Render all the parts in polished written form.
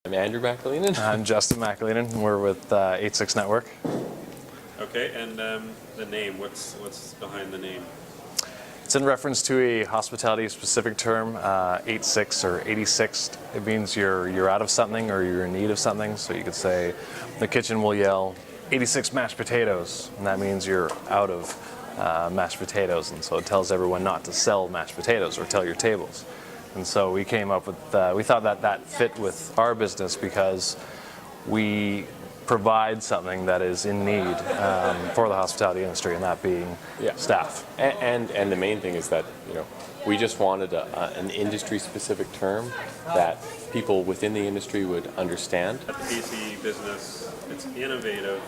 I'm Andrew McAleenan. I'm Justin McAleenan. We're with Eightsix Network. Okay, and the name, what's behind the name? It's in reference to a hospitality-specific term, 86 or 86. It means you're out of something or you're in need of something. So you could say, the kitchen will yell, 86 mashed potatoes, and that means you're out of mashed potatoes. And so it tells everyone not to sell mashed potatoes or tell your tables. And so we came up with, we thought that fit with our business because we provide something that is in need for the hospitality industry, and that being staff. And the main thing is that, you know, we just wanted an industry-specific term that people within the industry would understand. At the BC Business, it's innovative,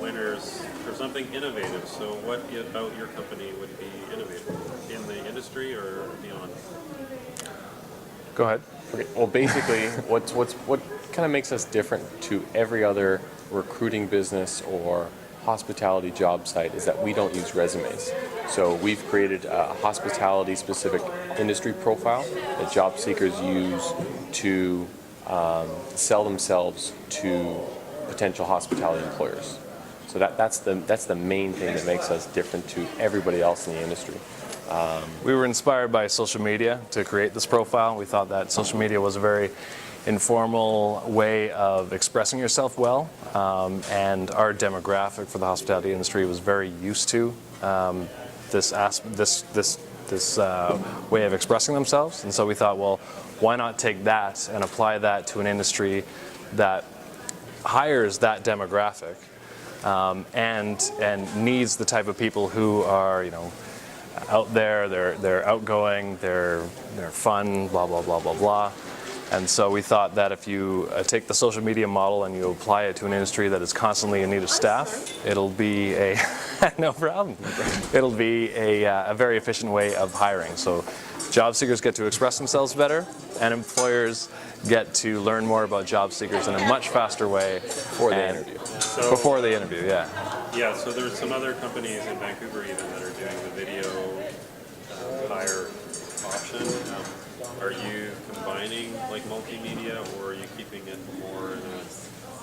winners for something innovative. So what about your company would be innovative in the industry or beyond? Go ahead. Okay. Well, basically, what kind of makes us different to every other recruiting business or hospitality job site is that we don't use resumes. So we've created a hospitality-specific industry profile that job seekers use to sell themselves to potential hospitality employers. So that's the main thing that makes us different to everybody else in the industry. We were inspired by social media to create this profile. We thought that social media was a very informal way of expressing yourself well, and our demographic for the hospitality industry was very used to this way of expressing themselves. And so we thought, well, why not take that and apply that to an industry that hires that demographic and needs the type of people who are, you know, out there, they're outgoing, they're fun, blah, blah, blah, blah, blah. And so we thought that if you take the social media model and you apply it to an industry that is constantly in need of staff, it'll be a, no problem, it'll be a very efficient way of hiring. So job seekers get to express themselves better, and employers get to learn more about job seekers in a much faster way before the interview. Before the interview, yeah. Yeah, so there's some other companies in Vancouver even that are doing the video hire option. Are you combining like multimedia, or are you keeping it more in a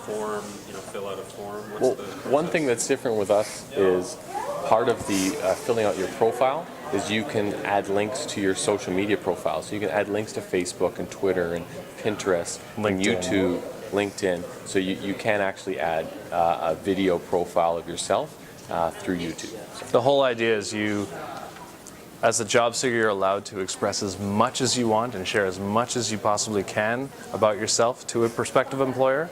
form, you know, fill out a form? Well, one thing that's different with us is part of the filling out your profile is you can add links to your social media profile. So you can add links to Facebook and Twitter and Pinterest, and YouTube, LinkedIn. So you can actually add a video profile of yourself through YouTube. The whole idea is you, as a job seeker, you're allowed to express as much as you want and share as much as you possibly can about yourself to a prospective employer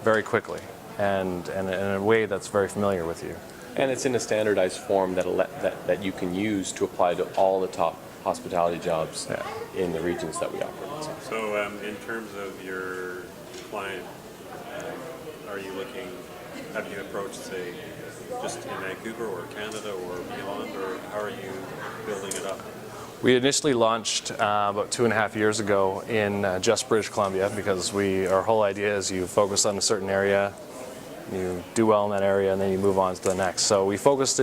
very quickly and in a way that's very familiar with you. And it's in a standardized form that you can use to apply to all the top hospitality jobs in the regions that we operate in. So in terms of your client, are you looking, have you approached, say, just in Vancouver or Canada or beyond, or how are you building it up? We initially launched about 2.5 years ago in just British Columbia because our whole idea is you focus on a certain area, you do well in that area, and then you move on to the next. So we focused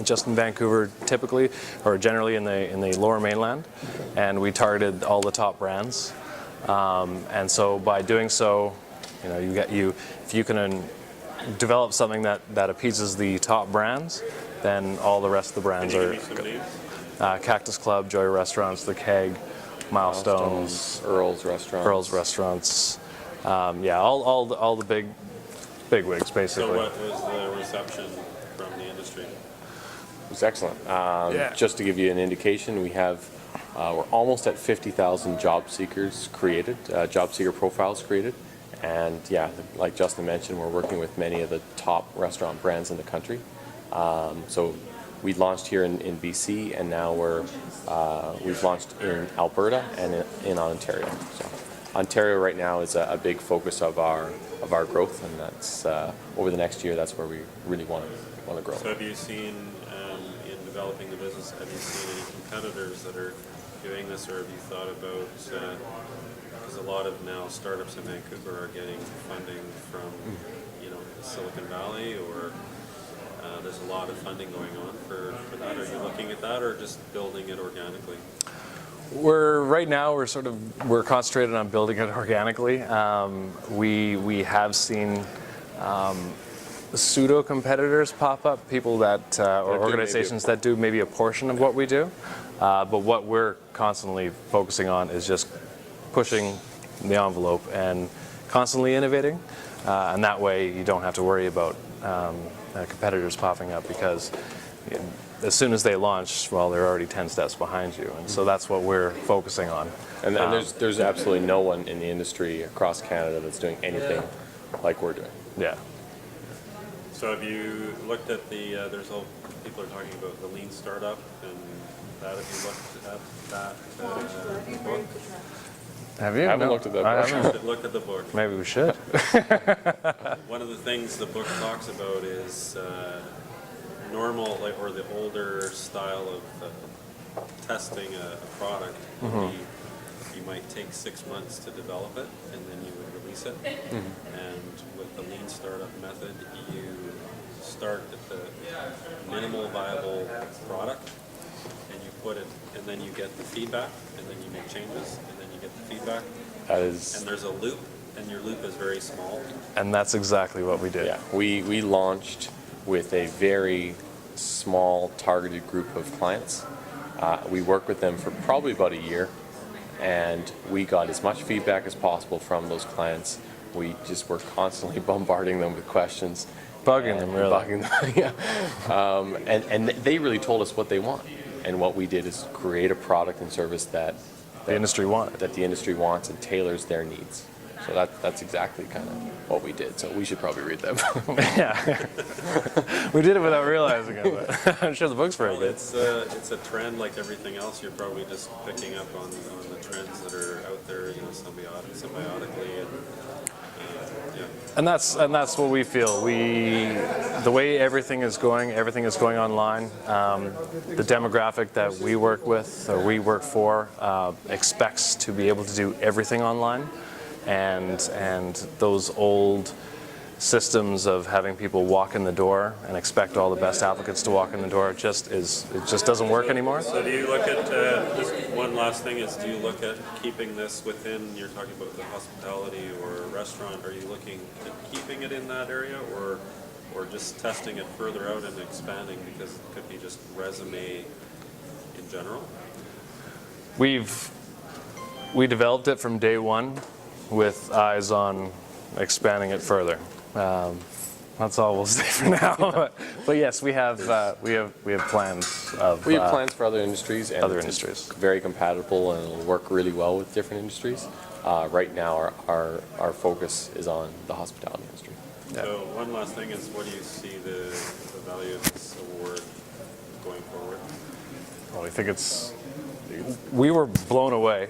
just in Vancouver typically, or generally in the Lower Mainland, and we targeted all the top brands. And so by doing so, you know, if you can develop something that appeases the top brands, then all the rest of the brands are good. Cactus Club, Joy Restaurants, The Keg, Milestones, Earl's Restaurants, yeah, all the big wigs basically. So what was the reception from the industry? It was excellent. Just to give you an indication, we're almost at 50,000 job seekers created, job seeker profiles created. And yeah, like Justin mentioned, we're working with many of the top restaurant brands in the country. So we launched here in BC, and now we've launched in Alberta and in Ontario. So Ontario right now is a big focus of our growth, and that's over the next year. That's where we really want to grow. So have you seen in developing the business? Have you seen any competitors that are doing this, or have you thought about? Because a lot of now startups in Vancouver are getting funding from, you know, Silicon Valley, or there's a lot of funding going on for that. Are you looking at that, or just building it organically? Right now we're concentrated on building it organically. We have seen pseudo competitors pop up, people that or organizations that do maybe a portion of what we do. But what we're constantly focusing on is just pushing the envelope and constantly innovating, and that way you don't have to worry about competitors popping up, because as soon as they launch, well, they're already 10 steps behind you, and so that's what we're focusing on. And there's absolutely no one in the industry across Canada that's doing anything like we're doing. Yeah. So have you looked at people are talking about the lean startup, and that, have you looked at that book? Have you? I haven't looked at that book. I haven't. Look at the book. Maybe we should. One of the things the book talks about is normal, or the older style of testing a product. You might take 6 months to develop it, and then you would release it. And with the lean startup method, you start at the minimal viable product, and you put it, and then you get the feedback, and then you make changes, and then you get the feedback. And there's a loop, and your loop is very small. And that's exactly what we did. Yeah, we launched with a very small targeted group of clients. We worked with them for probably about a year, and we got as much feedback as possible from those clients. We just were constantly bombarding them with questions. Bugging them, really. Bugging them, yeah. And they really told us what they want. And what we did is create a product and service that The industry wanted. that the industry wants and tailors their needs. So that's exactly kind of what we did. So we should probably read that book. Yeah. We did it without realizing it, but I'm sure the book's very Well, good. it's a trend like everything else. You're probably just picking up on the trends that are out there, symbiotically, and yeah. And that's what we feel. The way everything is going online. The demographic that we work with or we work for expects to be able to do everything online, and those old systems of having people walk in the door and expect all the best applicants to walk in the door just doesn't work anymore. So do you look at, just one last thing is, do you look at keeping this within, you're talking about the hospitality or restaurant, are you looking at keeping it in that area, or just testing it further out and expanding, because it could be just resume in general? We developed it from day one with eyes on expanding it further. That's all we'll say for now. But yes, we have plans of. We have plans for other industries, and It's very compatible, and it'll work really well with different industries. Right now, our focus is on the hospitality industry. Yeah. So one last thing is, what do you see the value of this award going forward? Well, I think we were blown away.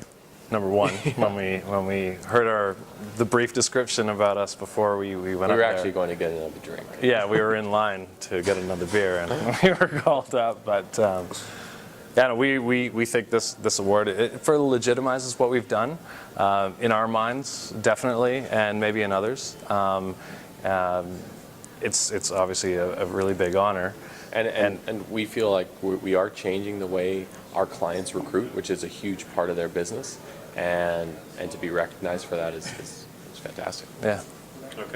Number one, when we heard the brief description about us before we went up there. We were actually going to get another drink. Yeah, we were in line to get another beer, and we were called up. But yeah, no, we think this award, it further legitimizes what we've done in our minds, definitely, and maybe in others. It's obviously a really big honor. And we feel like we are changing the way our clients recruit, which is a huge part of their business, and to be recognized for that is fantastic. Yeah. Okay.